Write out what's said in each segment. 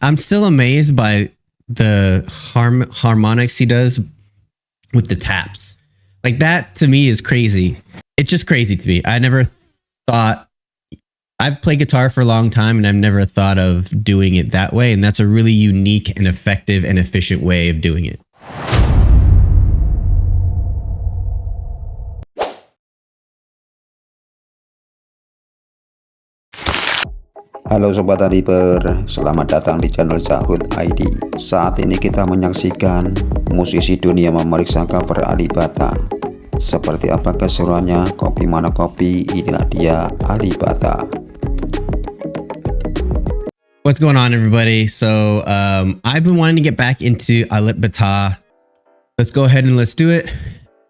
I'm still amazed by the harmonics he does with the taps. Like that to me is crazy. It's just crazy to me. I never thought, I've played guitar for a long time and I've never thought of doing it that way. And that's a really unique and effective and efficient way of doing it. Halo Sobat Aliber, selamat datang di channel Chord ID. Saat ini kita menyaksikan musisi dunia memeriksa cover Alipbata. Seperti apa keseruannya, kopi mana kopi, inilah dia Alipbata. What's going on, everybody? So I've been wanting to get back into Alipbata. Let's go ahead and let's do it.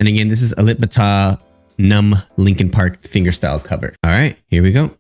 And again, this is Alipbata Numb Linkin Park fingerstyle cover. All right, here we go.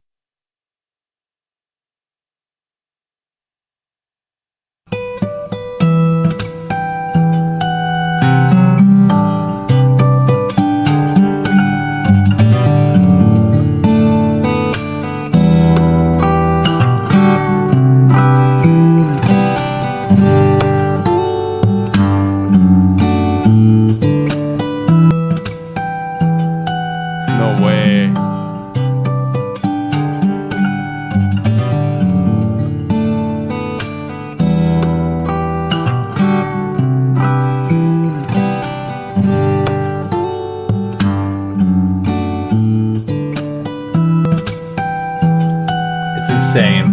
Insane.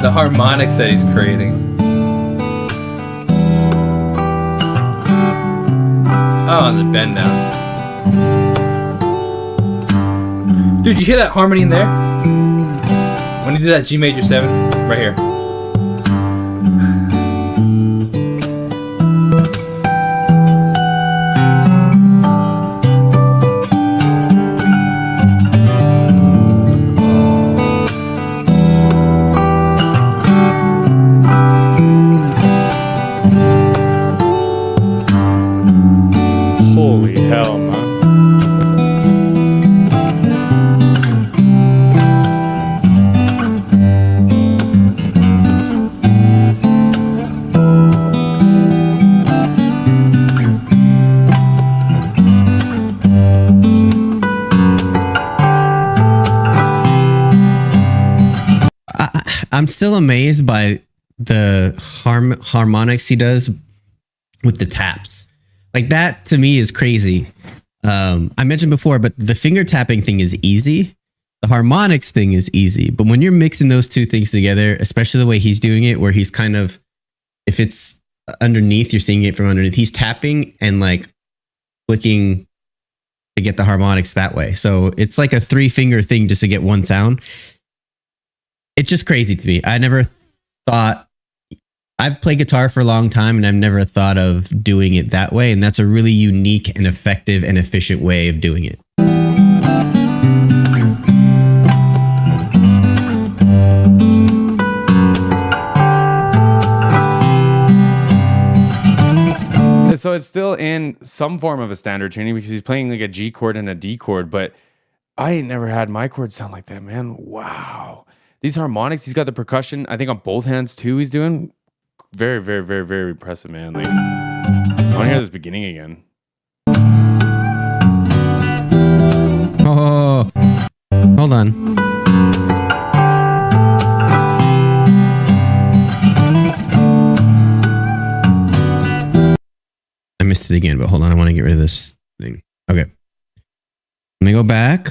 The harmonics that he's creating. Oh, and the bend down. Dude, you hear that harmony in there? When he did that G major 7, right here. Holy hell, man. I'm still amazed by the harmonics he does with the taps. Like that to me is crazy. I mentioned before, but the finger tapping thing is easy. The harmonics thing is easy. But when you're mixing those two things together, especially the way he's doing it, where he's kind of, if it's underneath, you're seeing it from underneath, he's tapping and like flicking to get the harmonics that way. So it's like a 3-finger thing just to get one sound. It's just crazy to me. I never thought, I've played guitar for a long time and I've never thought of doing it that way. And that's a really unique and effective and efficient way of doing it. So it's still in some form of a standard tuning because he's playing like a G chord and a D chord, but I ain't never had my chord sound like that, man. Wow. These harmonics, he's got the percussion, I think on both hands too, he's doing. Very, very, very, very impressive, man. Like, I want to hear this beginning again. Oh, hold on. I missed it again, but hold on. I want to get rid of this thing. Okay. Let me go back.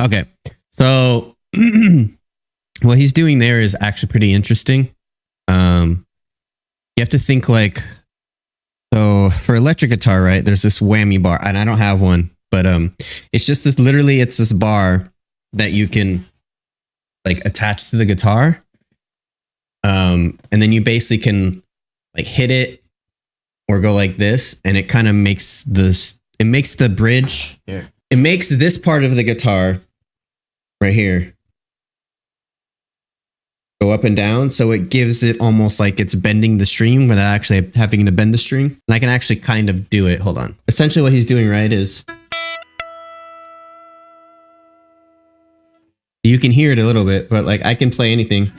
Okay. So what he's doing there is actually pretty interesting. You have to think like, so for electric guitar, right? There's this whammy bar, and I don't have one, but it's just this. Literally, it's this bar that you can like attach to the guitar, and then you basically can like hit it or go like this, and it kind of makes this. It makes the bridge. Here. It makes this part of the guitar right here go up and down, so it gives it almost like it's bending the string without actually having to bend the string. And I can actually kind of do it. Hold on. Essentially what he's doing, right, is You can hear it a little bit, but like I can play anything.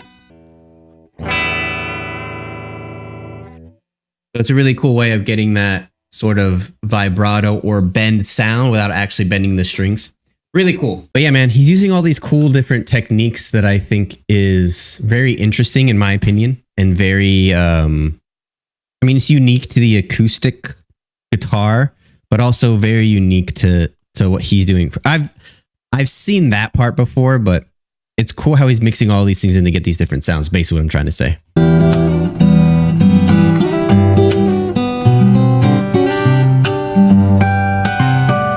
So it's a really cool way of getting that sort of vibrato or bend sound without actually bending the strings. Really cool. But yeah, man, he's using all these cool different techniques that I think is very interesting in my opinion, and very, I mean, it's unique to the acoustic guitar, but also very unique to what he's doing. I've seen that part before, but it's cool how he's mixing all these things in to get these different sounds. Basically what I'm trying to say.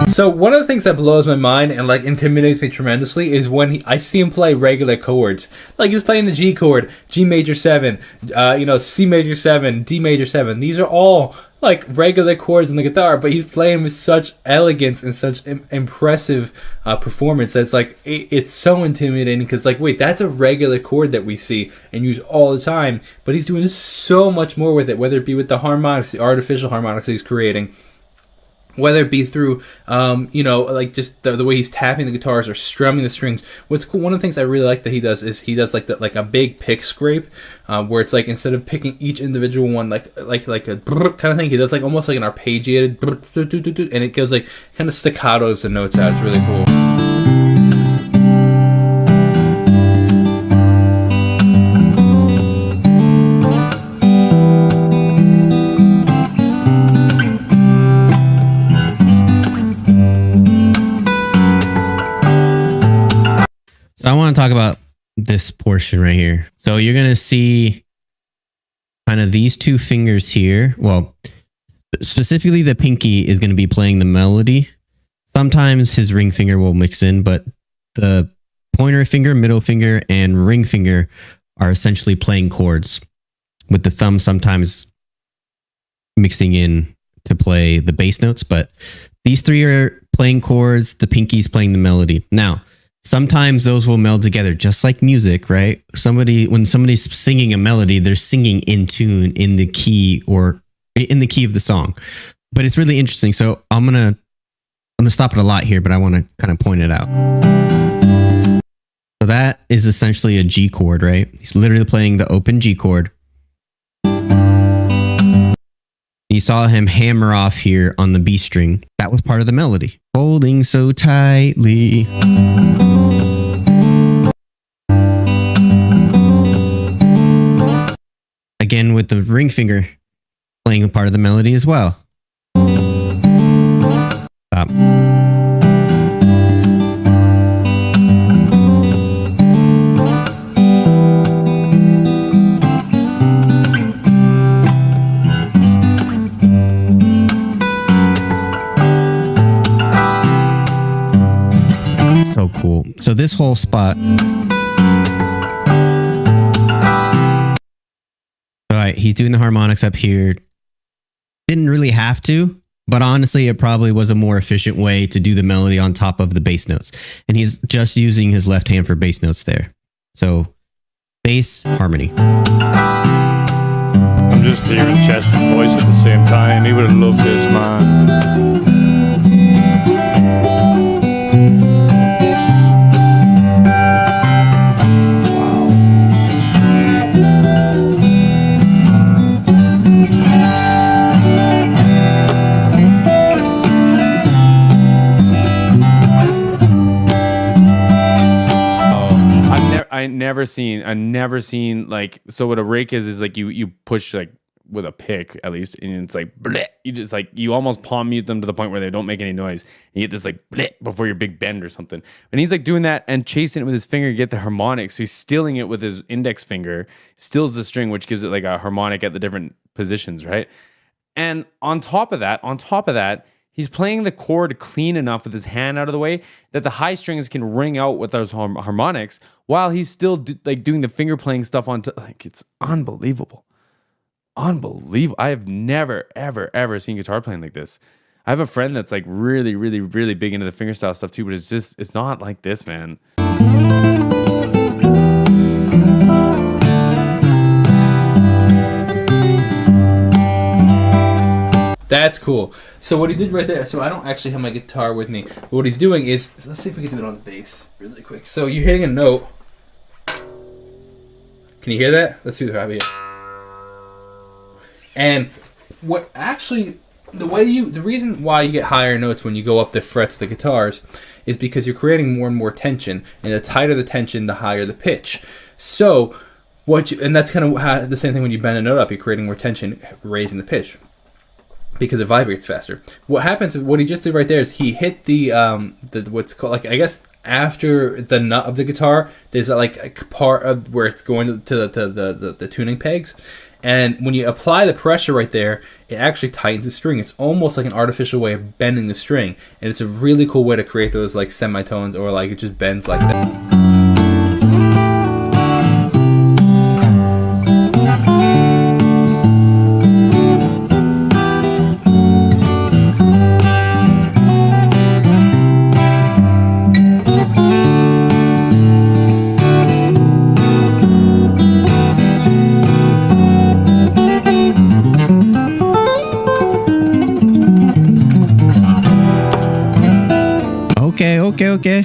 So one of the things that blows my mind and like intimidates me tremendously is when I see him play regular chords. Like he's playing the G chord, G major 7, C major 7, D major 7. These are all like regular chords on the guitar, but he's playing with such elegance and such impressive performance that it's like it's so intimidating, because like, wait, that's a regular chord that we see and use all the time, but he's doing so much more with it, whether it be with the harmonics, the artificial harmonics that he's creating, whether it be through, like just the way he's tapping the guitars or strumming the strings. What's cool, one of the things I really like that he does is he does like a big pick scrape, where it's like instead of picking each individual one like a kind of thing, he does like almost like an arpeggiated, and it goes like kind of staccatos the notes out. It's really cool. So I want to talk about this portion right here. So you're going to see kind of these two fingers here. Well, specifically the pinky is going to be playing the melody. Sometimes his ring finger will mix in, but the pointer finger, middle finger, and ring finger are essentially playing chords, with the thumb sometimes mixing in to play the bass notes. But these three are playing chords. The pinky's playing the melody. Now, sometimes those will meld together, just like music, right? When somebody's singing a melody, they're singing in tune in the key or in the key of the song. But it's really interesting. So I'm gonna stop it a lot here, but I want to kind of point it out. So that is essentially a G chord, right? He's literally playing the open G chord. You saw him hammer off here on the B string. That was part of the melody. Holding so tightly. Again, with the ring finger playing a part of the melody as well. Stop. So cool. So this whole spot. All right, he's doing the harmonics up here. Didn't really have to, but honestly, it probably was a more efficient way to do the melody on top of the bass notes. And he's just using his left hand for bass notes there. So, bass harmony. I'm just hearing Chester's voice at the same time. He would have loved this, man. I've never seen like, so what a rake is like you push like with a pick at least, and it's like bleh, you just like you almost palm mute them to the point where they don't make any noise. And you get this like bleh before your big bend or something. And he's like doing that and chasing it with his finger to get the harmonic. So he's stealing it with his index finger, steals the string, which gives it like a harmonic at the different positions, right? And on top of that, he's playing the chord clean enough with his hand out of the way that the high strings can ring out with those harmonics while he's still doing the finger playing stuff on like, it's unbelievable. Unbelievable. I have never, ever seen guitar playing like this. I have a friend that's like really, really, really big into the fingerstyle stuff too, but it's not like this, man. That's cool. So what he did right there, so I don't actually have my guitar with me, but what he's doing is, let's see if we can do it on the bass really quick. So you're hitting a note. Can you hear that? Let's see what I here. And what actually, the reason why you get higher notes when you go up the frets of the guitars is because you're creating more and more tension, and the tighter the tension, the higher the pitch. So and that's kind of the same thing when you bend a note up, you're creating more tension, raising the pitch, because it vibrates faster. What happens is, what he just did right there is he hit the what's called, like, I guess after the nut of the guitar, there's like a part of where it's going to the tuning pegs, and when you apply the pressure right there, it actually tightens the string. It's almost like an artificial way of bending the string, and it's a really cool way to create those like semitones, or like it just bends like that. Okay.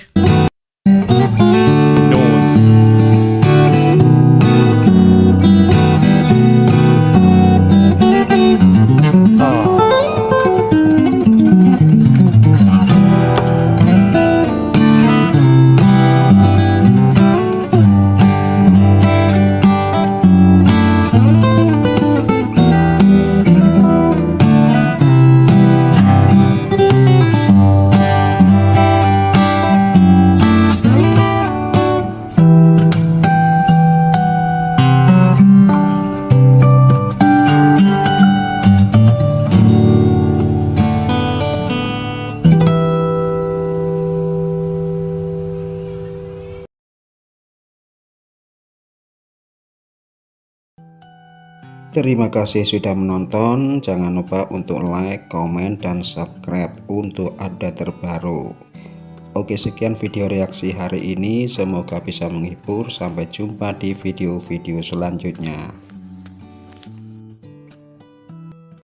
Terima kasih sudah menonton. Jangan lupa untuk like, komen, dan subscribe untuk update terbaru. Oke, sekian video reaksi hari ini. Semoga bisa menghibur. Sampai jumpa di video-video selanjutnya.